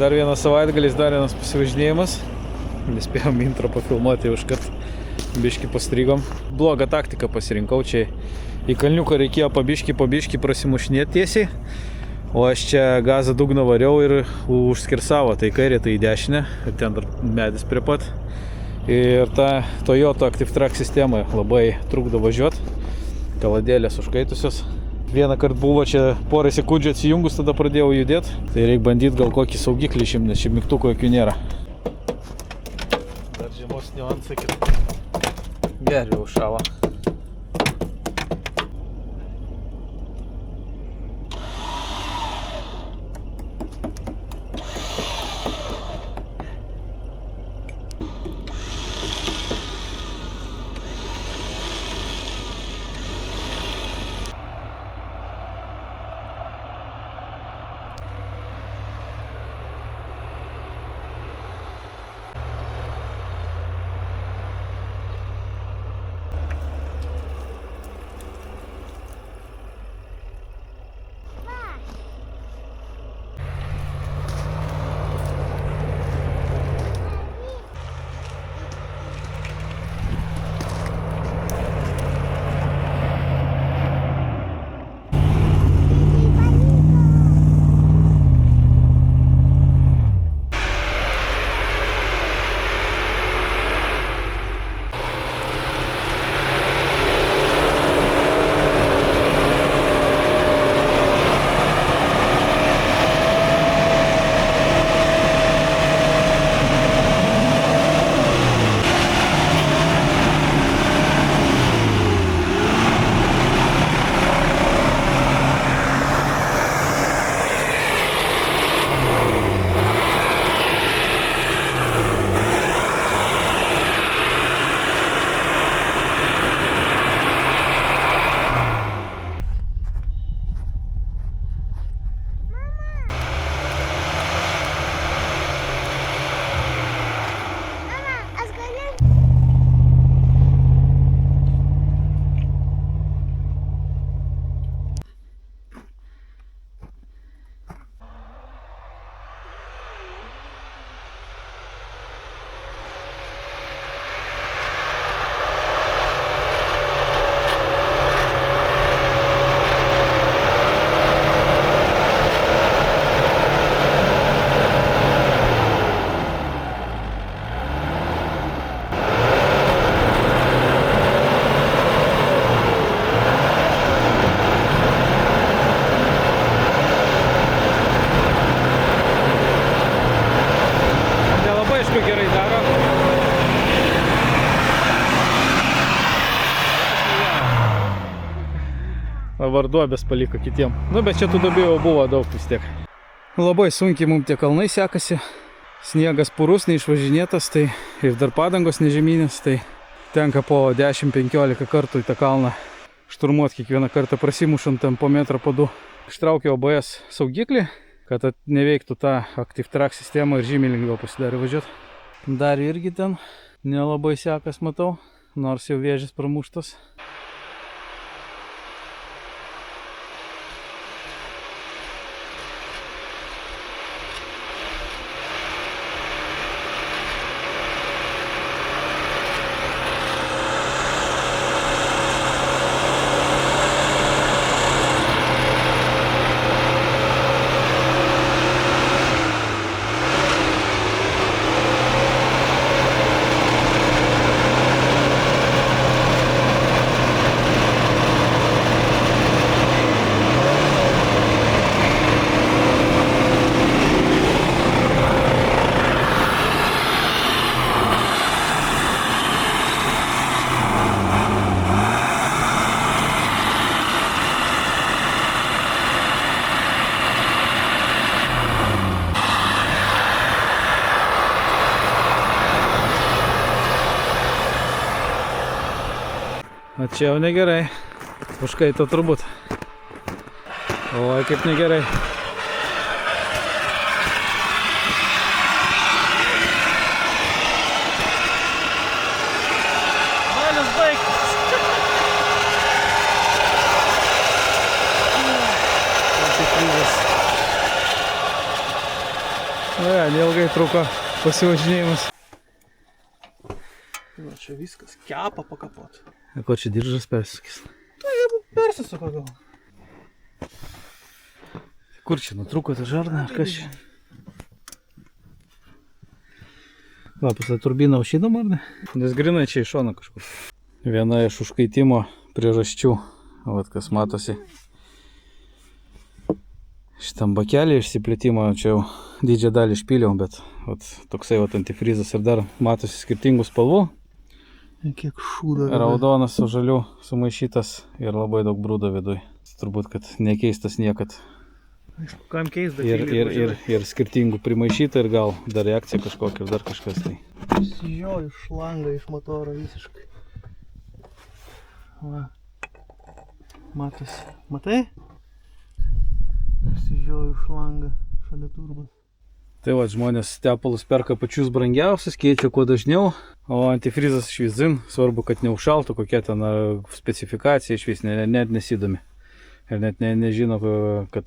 Dar vienas savaitgalis, dar vienas pasivažinėjimas. Nespėjom intro pafilmuoti, jau iškart biškį pastrygom. Blogą taktiką pasirinkau, čia į kalniuką reikėjo pabiškį prasimušinėti tiesiai. O aš čia gazą dugną variau ir užskirsavo, tai kairė, tai į dešinę. Ir ten dar medis prie pat. Ir ta Toyota Active Track sistema labai trukdo važiuoti. Kaladėlės užkaitusios. Vieną kartą buvo čia porą sekundžių atsijungus, tada pradėjau judėti. Tai reikia bandyti gal kokį saugiklį išimt, nes čia mygtuko jokių nėra. Dar žiemos niuansai, kad gerviau šąla. Varduobės paliko kitiem. Nu, bet čia tų duobių jau buvo daug vis tiek. Labai sunkiai mums tie kalnai sekasi. Sniegas purus, neišvažinėtas, tai ir dar padangos nežeminės, tai tenka po 10-15 kartų į tą kalną šturmuoti kiekvieną kartą prasimušant ten po metrą po du. Ištraukiau ABS saugiklį, kad neveiktų tą Active Track sistemą ir žymiai lengviau pasidarė važiuoti. Dar irgi ten nelabai sekas matau, nors jau vėžis pramuštas. O čia jau negerai. Užkaito turbūt. Oi, kaip negerai. Valis baigtas. Neilgai truko pasivažinėjimas. Na, čia viskas. Kepa pakapot. Ko čia diržas persisukis? Tai jeigu persisuko gal. Kur čia nutruko ta žarna, ar kas čia? Va, pas tą turbiną aušinam, ar ne? Nes grinai čia iš šono kažkur. Viena iš užkaitimo priežasčių, vat kas matosi. Šitam bakelį išsiplėtimo čia jau didžią dalį išpyliau, bet vat, toksai vat antifrizas ir dar matosi skirtingų spalvų. Kiek šūdo. Raudonas su žaliu sumaišytas ir labai daug brūdo viduj. Turbūt, kad nekeistas niekad. Aišku, kam keist, Ir skirtingų primaišyta ir gal dar reakcija kažkokia ir dar kažkas tai. Sijoju šlangą iš motoro visiškai. Va. Matosi. Matai? Sijoju šlangą šalia turbos. Tai va, žmonės tepalus perka pačius brangiausius, keičia kuo dažniau, o antifrizas išvis zin, svarbu, kad neužšaltų, kokia ten specifikacija, išvis net nesidomi. Ir net nežino, kad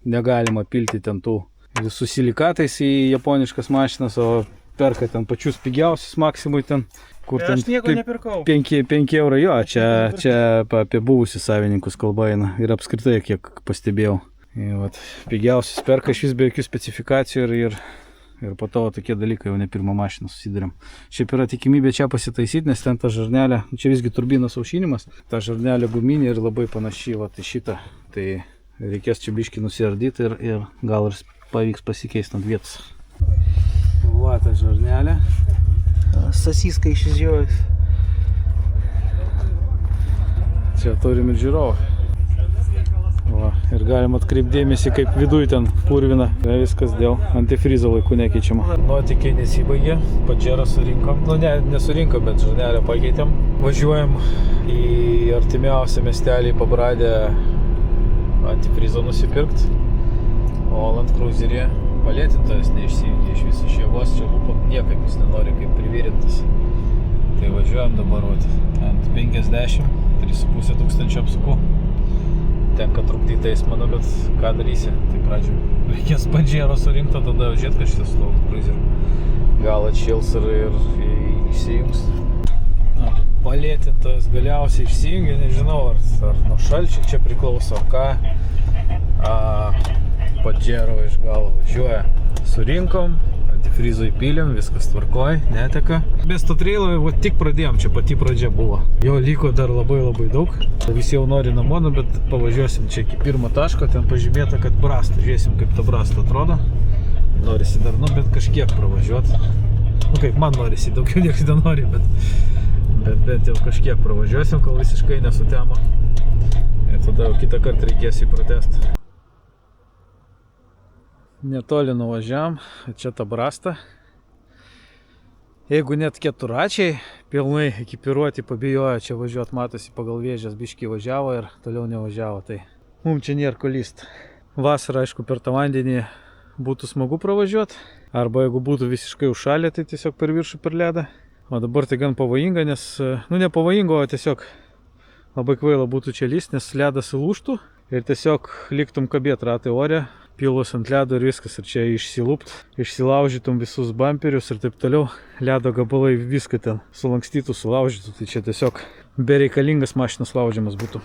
negalima pilti ten tų visų silikatais į japoniškas mašinas, o perka ten pačius pigiausius maksimui ten, kur ten aš nieko nepirkau. 5 eurai, jo, čia apie buvusius savininkus kalba eina ir apskritai, kiek pastebėjau. Ir vat, pigiausius perka iš vis be jokių specifikacijų ir po to tokie dalykai jau ne pirmą mašiną susidurėm. Šiaip yra tikimybė čia pasitaisyti, nes ten ta žarnelė, čia visgi turbinos aušinimas, ta žarnelė guminė ir labai panaši vat, į šitą. Tai reikės čia biškį nusiardyti ir gal ir pavyks pasikeisti ant vietos. Va, ta žarnelė. Sasiska išsižiojus. Čia turim ir žiūrovą. Va, ir galima atkreipdėmėsi, kaip viduj ten purvina. Viskas dėl antifrizo laikų nekeičiama. Nuotykiai nesibaigė, Padžerą surinkom. Nu, nesurinkom, bet žarnelę pakeitėm. Važiuojam į artimiausią miestelį Pabradę antifrizo nusipirkt. O Land Cruiser'e palėtintojas neišsijungė iš viso iš jėgos. Čia lūpam niekaip jis nenori kaip privirintas. Tai važiuojam dabar ant 50, 3,5 tūkstančio apsukų. Tenka trukdyti eismaną, bet ką darysi? Tai pradžiu reikės Padžero surinkti, tada žiūrėt, kad šitas Land Cruiser gal atšils ir išsijungs. Palėtintojas galiausiai išsijungė, nežinau, ar nuo šalčio čia priklauso, ar ką. Padžero iš galo važiuoja. Surinkom, antifrizo įpylėm, viskas tvarkoj, neteka. Mes to treilą tik pradėjom, čia pati pradžia buvo. Jo liko dar labai daug. Visi jau nori namo, bet pavažiuosim čia iki pirmo taško, ten pažymėta, kad brasta. Žiūrėsim, kaip ta brasta atrodo. Norisi dar, bet kažkiek pravažiuoti. Nu kaip man norisi, daugiau niekas nenori, bet bent jau kažkiek pravažiuosim, kol visiškai nesutemo. Ir tada jau kitą kartą reikės jį pratęsti. Netoli nuvažiavam, čia ta brasta. Jeigu net keturačiai pilnai ekipiruoti pabijojo čia važiuoti, matosi pagal vėžės biškį važiavo ir toliau nevažiavo, tai mums čia nėra ko lyst. Vasarą, aišku, per tą vandenį būtų smagu pravažiuoti, arba jeigu būtų visiškai užšalę, tai tiesiog per viršų per ledą. O dabar tai gan pavojinga, nes, ne pavojinga, o tiesiog labai kvaila būtų čia lyst, nes ledas įlūžtų ir tiesiog liktum kabėt ratai ore, pilus ant ledo ir viskas, ir čia išsilupt, išsilaužytum visus bumperius ir taip toliau, ledo gabalai viską ten sulankstytų, sulaužytų, tai čia tiesiog bereikalingas mašinos laužimas būtų.